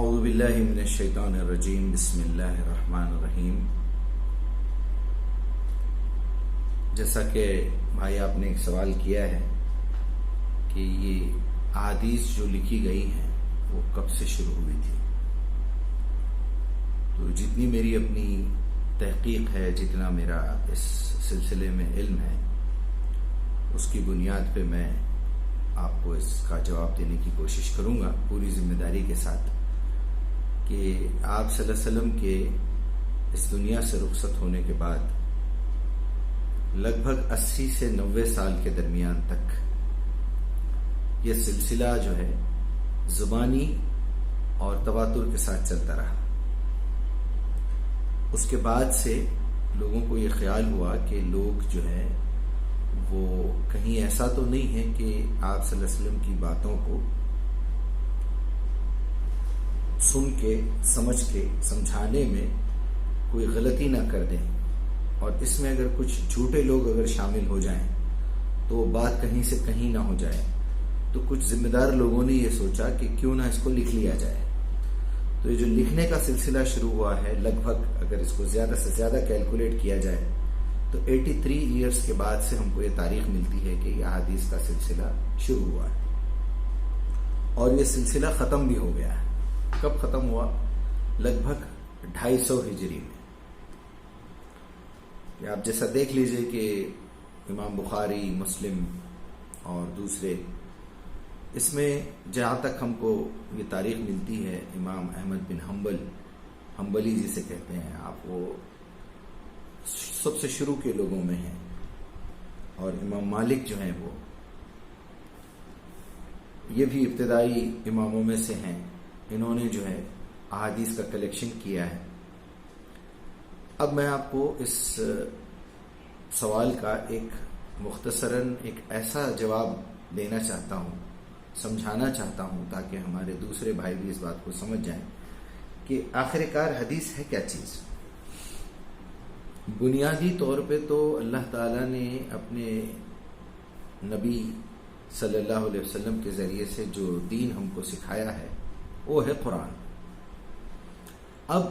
اعوذ باللہ من الشیطان الرجیم بسم اللہ الرحمن الرحیم۔ جیسا کہ بھائی آپ نے ایک سوال کیا ہے کہ یہ احادیث جو لکھی گئی ہیں وہ کب سے شروع ہوئی تھی، تو جتنی میری اپنی تحقیق ہے، جتنا میرا اس سلسلے میں علم ہے، اس کی بنیاد پہ میں آپ کو اس کا جواب دینے کی کوشش کروں گا پوری ذمہ داری کے ساتھ کہ آپ صلی اللہ علیہ وسلم کے اس دنیا سے رخصت ہونے کے بعد لگ بھگ 80 سے 90 سال کے درمیان تک یہ سلسلہ جو ہے زبانی اور تواتر کے ساتھ چلتا رہا۔ اس کے بعد سے لوگوں کو یہ خیال ہوا کہ لوگ جو ہے وہ کہیں ایسا تو نہیں ہے کہ آپ صلی اللہ علیہ وسلم کی باتوں کو سن کے سمجھ کے سمجھانے میں کوئی غلطی نہ کر دیں، اور اس میں اگر کچھ جھوٹے لوگ اگر شامل ہو جائیں تو وہ بات کہیں سے کہیں نہ ہو جائے۔ تو کچھ ذمہ دار لوگوں نے یہ سوچا کہ کیوں نہ اس کو لکھ لیا جائے۔ تو یہ جو لکھنے کا سلسلہ شروع ہوا ہے، لگ بھگ اگر اس کو زیادہ سے زیادہ کیلکولیٹ کیا جائے تو 83 ایئرس کے بعد سے ہم کو یہ تاریخ ملتی ہے کہ یہ احادیث کا سلسلہ شروع ہوا ہے، اور یہ سلسلہ ختم بھی ہو گیا ہے۔ کب ختم ہوا؟ لگ بھگ 250 ہجری میں۔ آپ جیسا دیکھ لیجئے کہ امام بخاری، مسلم اور دوسرے، اس میں جہاں تک ہم کو یہ تاریخ ملتی ہے، امام احمد بن حنبلی جسے کہتے ہیں آپ، وہ سب سے شروع کے لوگوں میں ہیں، اور امام مالک جو ہیں وہ یہ بھی ابتدائی اماموں میں سے ہیں۔ انہوں نے جو ہے احادیث کا کلیکشن کیا ہے۔ اب میں آپ کو اس سوال کا ایک مختصراً ایک ایسا جواب دینا چاہتا ہوں، سمجھانا چاہتا ہوں، تاکہ ہمارے دوسرے بھائی بھی اس بات کو سمجھ جائیں کہ آخر کار حدیث ہے کیا چیز۔ بنیادی طور پہ تو اللہ تعالیٰ نے اپنے نبی صلی اللہ علیہ وسلم کے ذریعے سے جو دین ہم کو سکھایا ہے وہ ہے قرآن۔ اب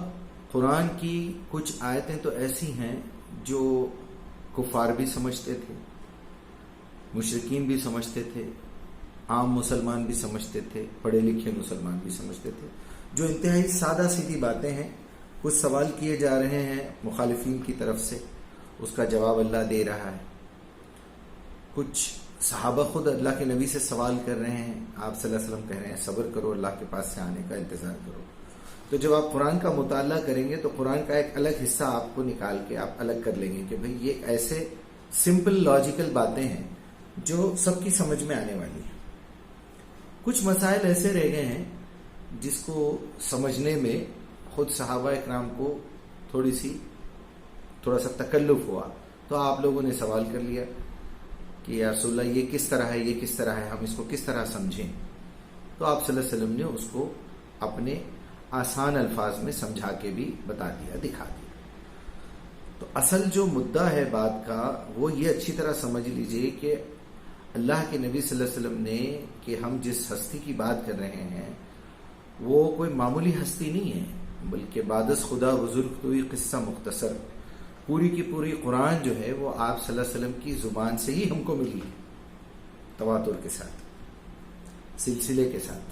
قرآن کی کچھ آیتیں تو ایسی ہیں جو کفار بھی سمجھتے تھے، مشرکین بھی سمجھتے تھے، عام مسلمان بھی سمجھتے تھے، پڑھے لکھے مسلمان بھی سمجھتے تھے، جو انتہائی سادہ سیدھی باتیں ہیں۔ کچھ سوال کیے جا رہے ہیں مخالفین کی طرف سے، اس کا جواب اللہ دے رہا ہے۔ کچھ صحابہ خود اللہ کے نبی سے سوال کر رہے ہیں، آپ صلی اللہ علیہ وسلم کہہ رہے ہیں صبر کرو، اللہ کے پاس سے آنے کا انتظار کرو۔ تو جب آپ قرآن کا مطالعہ کریں گے تو قرآن کا ایک الگ حصہ آپ کو نکال کے آپ الگ کر لیں گے کہ بھئی یہ ایسے سمپل لاجیکل باتیں ہیں جو سب کی سمجھ میں آنے والی ہیں۔ کچھ مسائل ایسے رہ گئے ہیں جس کو سمجھنے میں خود صحابہ اکرام کو تھوڑا سا تکلف ہوا، تو آپ لوگوں نے سوال کر لیا کہ یا رسول اللہ یہ کس طرح ہے، یہ کس طرح ہے، ہم اس کو کس طرح سمجھیں؟ تو آپ صلی اللہ علیہ وسلم نے اس کو اپنے آسان الفاظ میں سمجھا کے بھی بتا دیا، دکھا دیا۔ تو اصل جو مدعا ہے بات کا وہ یہ اچھی طرح سمجھ لیجئے کہ اللہ کے نبی صلی اللہ علیہ وسلم نے کہ ہم جس ہستی کی بات کر رہے ہیں وہ کوئی معمولی ہستی نہیں ہے، بلکہ بعدس خدا بزرگ تو یہ قصہ مختصر، پوری کی پوری قرآن جو ہے وہ آپ صلی اللہ علیہ وسلم کی زبان سے ہی ہم کو ملی ہے، تواتر کے ساتھ، سلسلے کے ساتھ،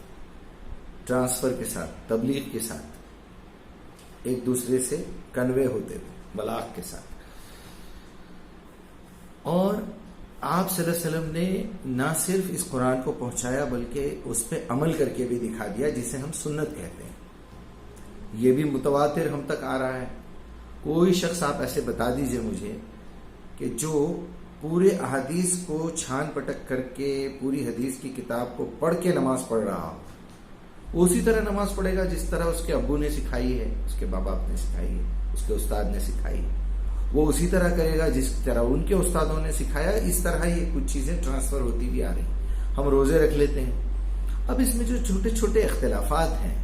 ٹرانسفر کے ساتھ، تبلیغ کے ساتھ، ایک دوسرے سے کنوے ہوتے ہوئے، بلاغ کے ساتھ۔ اور آپ صلی اللہ علیہ وسلم نے نہ صرف اس قرآن کو پہنچایا بلکہ اس پہ عمل کر کے بھی دکھا دیا، جسے ہم سنت کہتے ہیں۔ یہ بھی متواتر ہم تک آ رہا ہے۔ کوئی شخص آپ ایسے بتا دیجئے مجھے کہ جو پورے احادیث کو چھان پٹک کر کے پوری حدیث کی کتاب کو پڑھ کے نماز پڑھ رہا ہو، وہ اسی طرح نماز پڑھے گا جس طرح اس کے ابو نے سکھائی ہے، اس کے باپ نے سکھائی ہے، اس کے استاد نے سکھائی ہے۔ وہ اسی طرح کرے گا جس طرح ان کے استادوں نے سکھایا۔ اس طرح یہ کچھ چیزیں ٹرانسفر ہوتی بھی آ رہی ہیں۔ ہم روزے رکھ لیتے ہیں، اب اس میں جو چھوٹے چھوٹے اختلافات ہیں،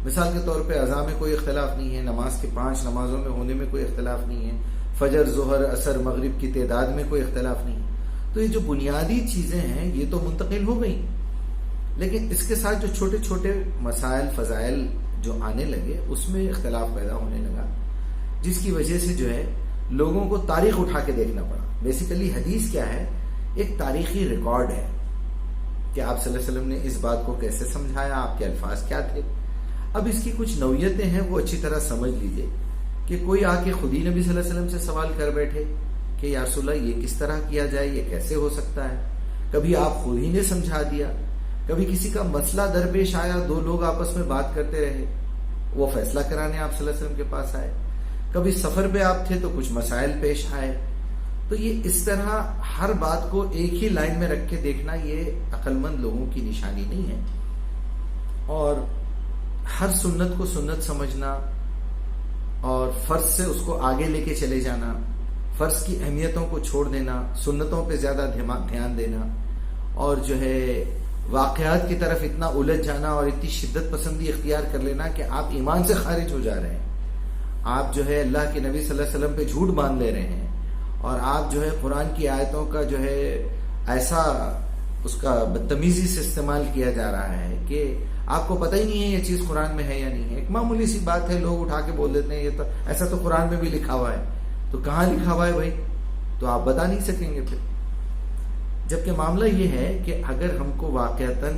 مثال کے طور پہ اذان میں کوئی اختلاف نہیں ہے، نماز کے 5 نمازوں میں ہونے میں کوئی اختلاف نہیں ہے، فجر، ظہر، عصر، مغرب کی تعداد میں کوئی اختلاف نہیں ہے۔ تو یہ جو بنیادی چیزیں ہیں یہ تو منتقل ہو گئیں، لیکن اس کے ساتھ جو چھوٹے چھوٹے مسائل، فضائل جو آنے لگے اس میں اختلاف پیدا ہونے لگا، جس کی وجہ سے جو ہے لوگوں کو تاریخ اٹھا کے دیکھنا پڑا۔ بیسیکلی حدیث کیا ہے؟ ایک تاریخی ریکارڈ ہے کہ آپ صلی اللہ علیہ وسلم نے اس بات کو کیسے سمجھایا، آپ کے الفاظ کیا تھے۔ اب اس کی کچھ نوعیتیں ہیں، وہ اچھی طرح سمجھ لیجئے کہ کوئی آ کے خود ہی نبی صلی اللہ علیہ وسلم سے سوال کر بیٹھے کہ یا رسول اللہ یہ کس طرح کیا جائے، یہ کیسے ہو سکتا ہے۔ کبھی آپ خود ہی نے سمجھا دیا، کبھی کسی کا مسئلہ درپیش آیا، دو لوگ آپس میں بات کرتے رہے، وہ فیصلہ کرانے آپ صلی اللہ علیہ وسلم کے پاس آئے۔ کبھی سفر پہ آپ تھے تو کچھ مسائل پیش آئے۔ تو یہ اس طرح ہر بات کو ایک ہی لائن میں رکھ کے دیکھنا یہ عقل مند لوگوں کی نشانی نہیں ہے، اور ہر سنت کو سنت سمجھنا اور فرض سے اس کو آگے لے کے چلے جانا، فرض کی اہمیتوں کو چھوڑ دینا، سنتوں پہ زیادہ دھیان دینا، اور جو ہے واقعات کی طرف اتنا الجھ جانا اور اتنی شدت پسندی اختیار کر لینا کہ آپ ایمان سے خارج ہو جا رہے ہیں، آپ جو ہے اللہ کے نبی صلی اللہ علیہ وسلم پہ جھوٹ باندھ لے رہے ہیں، اور آپ جو ہے قرآن کی آیتوں کا جو ہے ایسا اس کا بدتمیزی سے استعمال کیا جا رہا ہے کہ آپ کو پتہ ہی نہیں ہے یہ چیز قرآن میں ہے یا نہیں ہے۔ ایک معمولی سی بات ہے، لوگ اٹھا کے بول دیتے ہیں یہ تو ایسا تو قرآن میں بھی لکھا ہوا ہے۔ تو کہاں لکھا ہوا ہے بھائی؟ تو آپ بتا نہیں سکیں گے پھر۔ جبکہ معاملہ یہ ہے کہ اگر ہم کو واقعتاً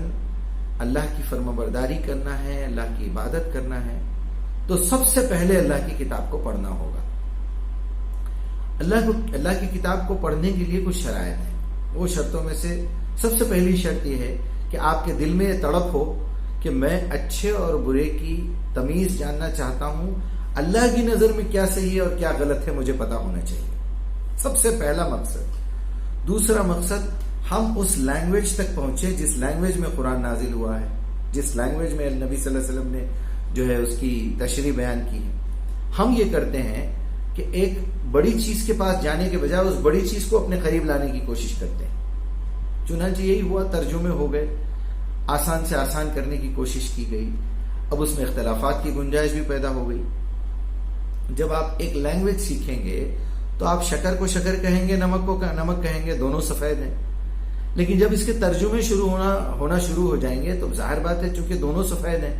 اللہ کی فرمانبرداری کرنا ہے، اللہ کی عبادت کرنا ہے، تو سب سے پہلے اللہ کی کتاب کو پڑھنا ہوگا۔ اللہ کی کتاب کو پڑھنے کے لیے کچھ شرائط ہیں۔ وہ شرطوں میں سے سب سے پہلی شرط یہ ہے کہ آپ کے دل میں یہ تڑپ ہو کہ میں اچھے اور برے کی تمیز جاننا چاہتا ہوں، اللہ کی نظر میں کیا صحیح ہے اور کیا غلط ہے مجھے پتا ہونا چاہیے، سب سے پہلا مقصد۔ دوسرا مقصد، ہم اس لینگویج تک پہنچے جس لینگویج میں قرآن نازل ہوا ہے، جس لینگویج میں نبی صلی اللہ علیہ وسلم نے جو ہے اس کی تشریح بیان کی ہے۔ ہم یہ کرتے ہیں کہ ایک بڑی چیز کے پاس جانے کے بجائے اس بڑی چیز کو اپنے قریب لانے کی کوشش کرتے ہیں۔ چنانچہ یہی ہوا، ترجمے ہو گئے، آسان سے آسان کرنے کی کوشش کی گئی، اب اس میں اختلافات کی گنجائش بھی پیدا ہو گئی۔ جب آپ ایک لینگویج سیکھیں گے تو آپ شکر کو شکر کہیں گے، نمک کو نمک کہیں گے، دونوں سفید ہیں۔ لیکن جب اس کے ترجمے ہونا شروع ہو جائیں گے تو ظاہر بات ہے چونکہ دونوں سفید ہیں،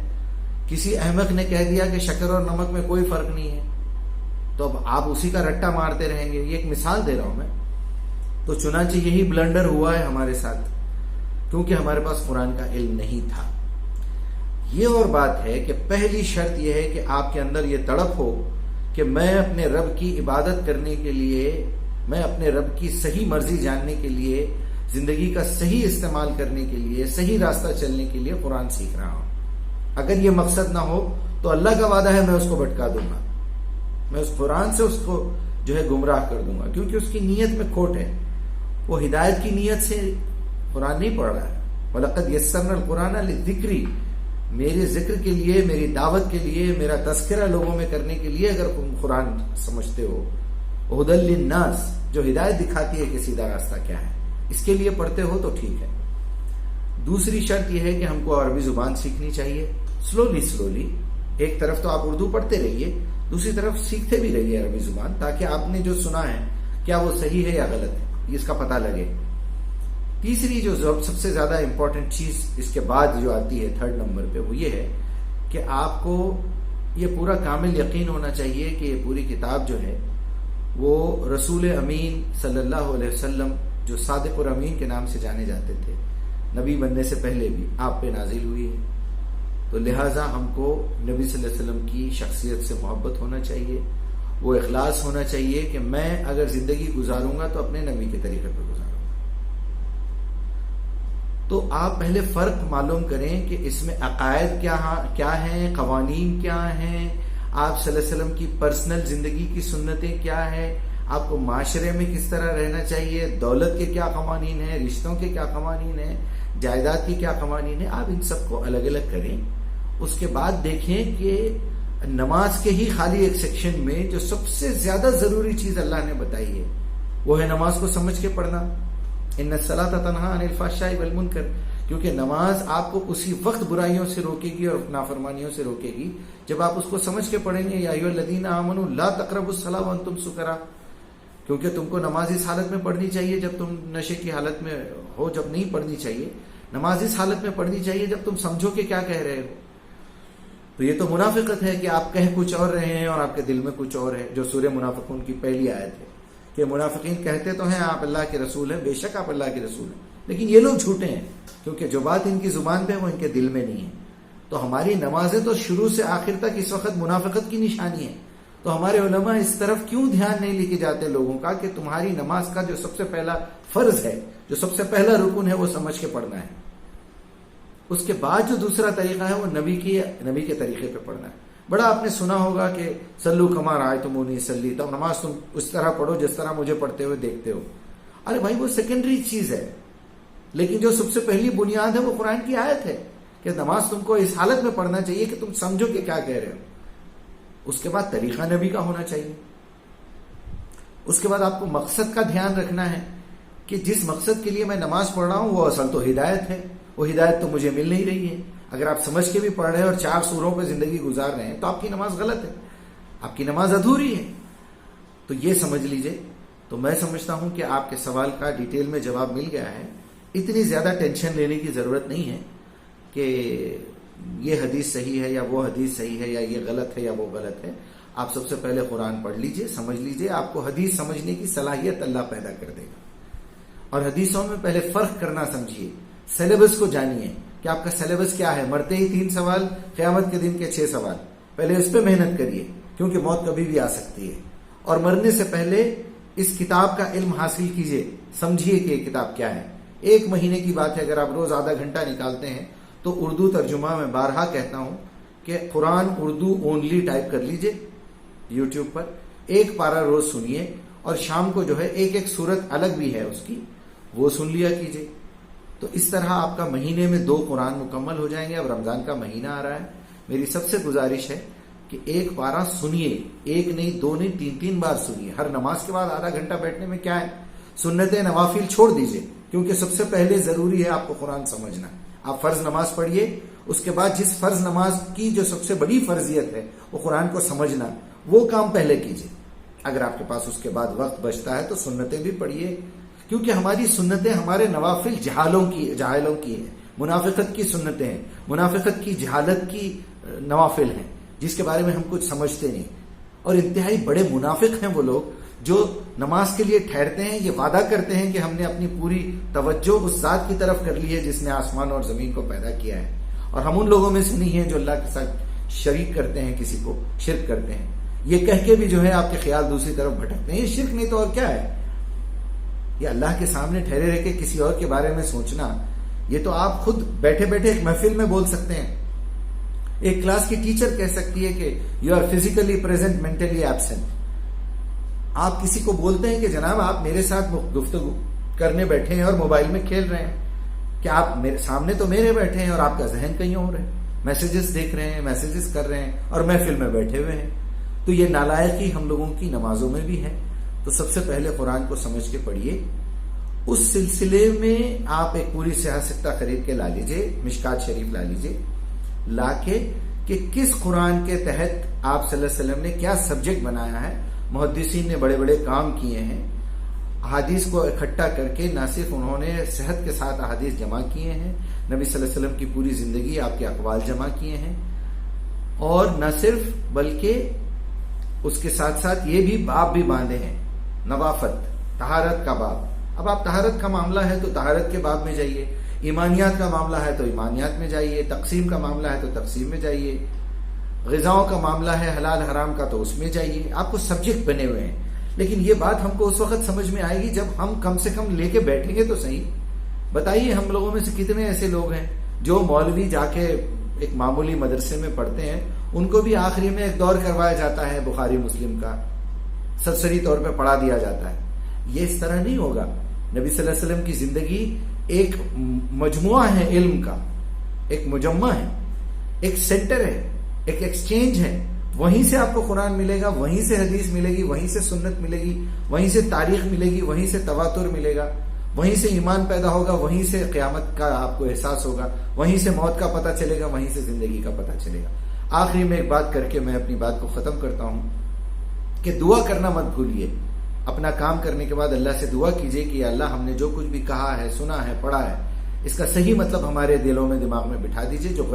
کسی احمق نے کہہ دیا کہ شکر اور نمک میں کوئی فرق نہیں ہے، تو اب آپ اسی کا رٹا مارتے رہیں گے۔ یہ ایک مثال دے رہا ہوں میں۔ تو چنانچہ یہی بلنڈر ہوا ہے ہمارے ساتھ، کیونکہ ہمارے پاس قرآن کا علم نہیں تھا۔ یہ اور بات ہے کہ پہلی شرط یہ ہے کہ آپ کے اندر یہ تڑپ ہو کہ میں اپنے رب کی عبادت کرنے کے لیے، میں اپنے رب کی صحیح مرضی جاننے کے لیے، زندگی کا صحیح استعمال کرنے کے لیے، صحیح راستہ چلنے کے لیے قرآن سیکھ رہا ہوں۔ اگر یہ مقصد نہ ہو تو اللہ کا وعدہ ہے میں اس کو بھٹکا دوں گا، میں اس قرآن سے اس کو جو ہے گمراہ کر دوں گا، کیونکہ اس کی نیت میں کھوٹ ہے۔ وہ ہدایت کی نیت سے قرآن نہیں پڑھ رہا ہے۔ وَلَقَدْ يَسَّرْنَا الْقُرْآنَ لِلذِّكْرِ، میرے ذکر کے لیے، میری دعوت کے لیے، میرا تذکرہ لوگوں میں کرنے کے لیے اگر تم قرآن سمجھتے ہو، هُدًى لِلنَّاسِ، جو ہدایت دکھاتی ہے کہ سیدھا راستہ کیا ہے، اس کے لیے پڑھتے ہو تو ٹھیک ہے۔ دوسری شرط یہ ہے کہ ہم کو عربی زبان سیکھنی چاہیے، سلولی۔ ایک طرف تو آپ اردو پڑھتے رہیے، دوسری طرف سیکھتے بھی رہیے عربی زبان، تاکہ آپ نے جو سنا ہے کیا وہ صحیح ہے یا غلط ہے، اس کا پتہ لگے۔ تیسری جو سب سے زیادہ امپورٹنٹ چیز اس کے بعد جو آتی ہے تھرڈ نمبر پہ، وہ یہ ہے کہ آپ کو یہ پورا کامل یقین ہونا چاہیے کہ یہ پوری کتاب جو ہے وہ رسول امین صلی اللہ علیہ وسلم، جو صادق اور امین کے نام سے جانے جاتے تھے، نبی بننے سے پہلے بھی آپ پہ نازل ہوئی ہے۔ تو لہٰذا ہم کو نبی صلی اللہ علیہ وسلم کی شخصیت سے محبت ہونا چاہیے، وہ اخلاص ہونا چاہیے کہ میں اگر زندگی گزاروں گا تو اپنے نبی کے طریقے پر گزاروں گا۔ تو آپ پہلے فرق معلوم کریں کہ اس میں عقائد کیا ہیں، قوانین کیا ہیں، آپ صلی اللہ علیہ وسلم کی پرسنل زندگی کی سنتیں کیا ہیں، آپ کو معاشرے میں کس طرح رہنا چاہیے، دولت کے کیا قوانین ہیں، رشتوں کے کیا قوانین ہیں، جائیداد کی کیا قوانین ہیں، آپ ان سب کو الگ الگ کریں۔ اس کے بعد دیکھیں کہ نماز کے ہی خالی ایک سیکشن میں جو سب سے زیادہ ضروری چیز اللہ نے بتائی ہے وہ ہے نماز کو سمجھ کے پڑھنا۔ ان الصلاۃ تنہی عن الفحشاء والمنکر، کیونکہ نماز آپ کو اسی وقت برائیوں سے روکے گی اور نافرمانیوں سے روکے گی جب آپ اس کو سمجھ کے پڑھیں گے۔ یا ایھا الذین آمنوا لا تقربوا الصلاۃ وانتم سکریٰ، کیونکہ تم کو نماز اس حالت میں پڑھنی چاہیے جب تم نشے کی حالت میں ہو، جب نہیں پڑھنی چاہیے۔ نماز اس حالت میں پڑھنی چاہیے جب تم سمجھو کہ کیا کہہ رہے ہو۔ تو یہ تو منافقت ہے کہ آپ کہہ کچھ اور رہے ہیں اور آپ کے دل میں کچھ اور ہے، جو سورہ منافقون کی پہلی آیت ہے کہ منافقین کہتے تو ہیں آپ اللہ کے رسول ہیں، بے شک آپ اللہ کے رسول ہیں، لیکن یہ لوگ جھوٹے ہیں، کیونکہ جو بات ان کی زبان پہ ہے وہ ان کے دل میں نہیں ہے۔ تو ہماری نمازیں تو شروع سے آخر تک اس وقت منافقت کی نشانی ہے۔ تو ہمارے علماء اس طرف کیوں دھیان نہیں لے کے جاتے لوگوں کا کہ تمہاری نماز کا جو سب سے پہلا فرض ہے، جو سب سے پہلا رکن ہے، وہ سمجھ کے پڑھنا ہے۔ اس کے بعد جو دوسرا طریقہ ہے وہ نبی کے طریقے پہ پڑھنا ہے۔ بڑا آپ نے سنا ہوگا کہ سلو کما رأیتمونی اصلی، تو نماز تم اس طرح پڑھو جس طرح مجھے پڑھتے ہوئے دیکھتے ہو۔ ارے بھائی وہ سیکنڈری چیز ہے، لیکن جو سب سے پہلی بنیاد ہے وہ قرآن کی آیت ہے کہ نماز تم کو اس حالت میں پڑھنا چاہیے کہ تم سمجھو کہ کیا کہہ رہے ہو۔ اس کے بعد طریقہ نبی کا ہونا چاہیے۔ اس کے بعد آپ کو مقصد کا دھیان رکھنا ہے کہ جس مقصد کے لیے میں نماز پڑھ رہا ہوں وہ اصل تو ہدایت ہے، وہ ہدایت تو مجھے مل نہیں رہی ہے۔ اگر آپ سمجھ کے بھی پڑھ رہے ہیں اور 4 سوروں پہ زندگی گزار رہے ہیں تو آپ کی نماز غلط ہے، آپ کی نماز ادھوری ہے۔ تو یہ سمجھ لیجئے۔ تو میں سمجھتا ہوں کہ آپ کے سوال کا ڈیٹیل میں جواب مل گیا ہے۔ اتنی زیادہ ٹینشن لینے کی ضرورت نہیں ہے کہ یہ حدیث صحیح ہے یا وہ حدیث صحیح ہے یا یہ غلط ہے یا وہ غلط ہے۔ آپ سب سے پہلے قرآن پڑھ لیجئے، سمجھ لیجئے، آپ کو حدیث سمجھنے کی صلاحیت اللہ پیدا کر دے گا۔ اور حدیثوں میں پہلے فرق کرنا سمجھیے، سیلیبس کو جانیے کہ آپ کا سیلیبس کیا ہے۔ مرتے ہی 3 سوال، قیامت کے دن کے 6 سوال، پہلے اس پہ محنت کریے کیونکہ موت کبھی بھی آ سکتی ہے۔ اور مرنے سے پہلے اس کتاب کا علم حاصل کیجئے، سمجھیے کہ یہ کتاب کیا ہے۔ 1 مہینے کی بات ہے، اگر آپ روز آدھا گھنٹہ نکالتے ہیں تو اردو ترجمہ میں بارہا کہتا ہوں کہ قرآن اردو اونلی ٹائپ کر لیجئے یوٹیوب پر، 1 پارہ روز سنیے، اور شام کو جو ہے ایک سورت الگ بھی ہے اس کی، وہ سن لیا کیجئے۔ تو اس طرح آپ کا مہینے میں 2 قرآن مکمل ہو جائیں گے۔ اب رمضان کا مہینہ آ رہا ہے، میری سب سے گزارش ہے کہ 1 پارہ سنیے، 1 نہیں 2 نہیں 3 بار سنیے۔ ہر نماز کے بعد آدھا گھنٹہ بیٹھنے میں کیا ہے، سنت نوافل چھوڑ دیجئے، کیونکہ سب سے پہلے ضروری ہے آپ کو قرآن سمجھنا۔ آپ فرض نماز پڑھیے، اس کے بعد جس فرض نماز کی جو سب سے بڑی فرضیت ہے وہ قرآن کو سمجھنا، وہ کام پہلے کیجئے۔ اگر آپ کے پاس اس کے بعد وقت بچتا ہے تو سنتیں بھی پڑھیے، کیونکہ ہماری سنتیں ہمارے نوافل جہالوں کی ہیں، منافقت کی سنتیں ہیں، منافقت کی جہالت کی نوافل ہیں جس کے بارے میں ہم کچھ سمجھتے نہیں۔ اور انتہائی بڑے منافق ہیں وہ لوگ جو نماز کے لیے ٹھہرتے ہیں، یہ وعدہ کرتے ہیں کہ ہم نے اپنی پوری توجہ اس ذات کی طرف کر لی ہے جس نے آسمان اور زمین کو پیدا کیا ہے، اور ہم ان لوگوں میں سے نہیں ہیں جو اللہ کے ساتھ شریک کرتے ہیں، کسی کو شرک کرتے ہیں۔ یہ کہہ کے بھی جو ہے آپ کے خیال دوسری طرف بھٹکتے ہیں۔ یہ شرک نہیں تو اور کیا ہے؟ یہ اللہ کے سامنے ٹھہرے رہ کے کسی اور کے بارے میں سوچنا، یہ تو آپ خود بیٹھے بیٹھے ایک محفل میں بول سکتے ہیں۔ ایک کلاس کی ٹیچر کہہ سکتی ہے کہ you are physically present mentally absent. آپ کسی کو بولتے ہیں کہ جناب آپ میرے ساتھ گفتگو کرنے بیٹھے ہیں اور موبائل میں کھیل رہے ہیں، کہ آپ میرے سامنے تو میرے بیٹھے ہیں اور آپ کا ذہن کہیں اور ہے، میسیجز دیکھ رہے ہیں، میسیجز کر رہے ہیں اور محفل میں بیٹھے ہوئے ہیں۔ تو یہ نالائقی ہم لوگوں کی نمازوں میں بھی ہے۔ تو سب سے پہلے قرآن کو سمجھ کے پڑھیے۔ اس سلسلے میں آپ ایک پوری سیاہ سکتہ خرید کے لا لیجئے، مشکات شریف لا لیجئے، لا کے کہ کس قرآن کے تحت آپ صلی اللہ علیہ وسلم نے کیا سبجیکٹ بنایا ہے۔ محدثین نے بڑے بڑے کام کیے ہیں، احادیث کو اکٹھا کر کے نہ صرف انہوں نے صحت کے ساتھ احادیث جمع کیے ہیں، نبی صلی اللہ علیہ وسلم کی پوری زندگی آپ کے اقوال جمع کیے ہیں، اور نہ صرف بلکہ اس کے ساتھ ساتھ یہ بھی باب بھی باندھے ہیں، نوافت، طہارت کا باب۔ اب آپ طہارت کا معاملہ ہے تو طہارت کے باب میں جائیے، ایمانیات کا معاملہ ہے تو ایمانیات میں جائیے، تقسیم کا معاملہ ہے تو تقسیم میں جائیے، غذاؤں کا معاملہ ہے حلال حرام کا تو اس میں جائیے۔ آپ کو سبجیکٹ بنے ہوئے ہیں، لیکن یہ بات ہم کو اس وقت سمجھ میں آئے گی جب ہم کم سے کم لے کے بیٹھیں گے تو صحیح۔ بتائیے ہم لوگوں میں سے کتنے ایسے لوگ ہیں جو مولوی جا کے ایک معمولی مدرسے میں پڑھتے ہیں، ان کو بھی آخری میں ایک دور کروایا جاتا ہے بخاری مسلم کا، سرسری طور پہ پڑھا دیا جاتا ہے۔ یہ اس طرح نہیں ہوگا۔ نبی صلی اللہ علیہ وسلم کی زندگی ایک مجموعہ ہے علم کا، ایک مجمع ہے، ایک سینٹر ہے، ایک ایکسچینج ہے۔ وہیں سے آپ کو قرآن ملے گا، وہیں سے حدیث ملے گی، وہیں سے سنت ملے گی، وہیں سے تاریخ ملے گی، وہیں سے تواتر ملے گا، وہیں سے ایمان پیدا ہوگا، وہیں سے قیامت کا آپ کو احساس ہوگا، وہیں سے موت کا پتہ چلے گا، وہیں سے زندگی کا پتہ چلے گا۔ آخری میں ایک بات کر کے میں اپنی بات کو ختم کرتا ہوں کہ دعا کرنا مت بھولیے۔ اپنا کام کرنے کے بعد اللہ سے دعا کیجئے کہ یا اللہ ہم نے جو کچھ بھی کہا ہے، سنا ہے، پڑھا ہے، اس کا صحیح مطلب ہمارے دلوں میں، دماغ میں بٹھا دیجئے۔ جو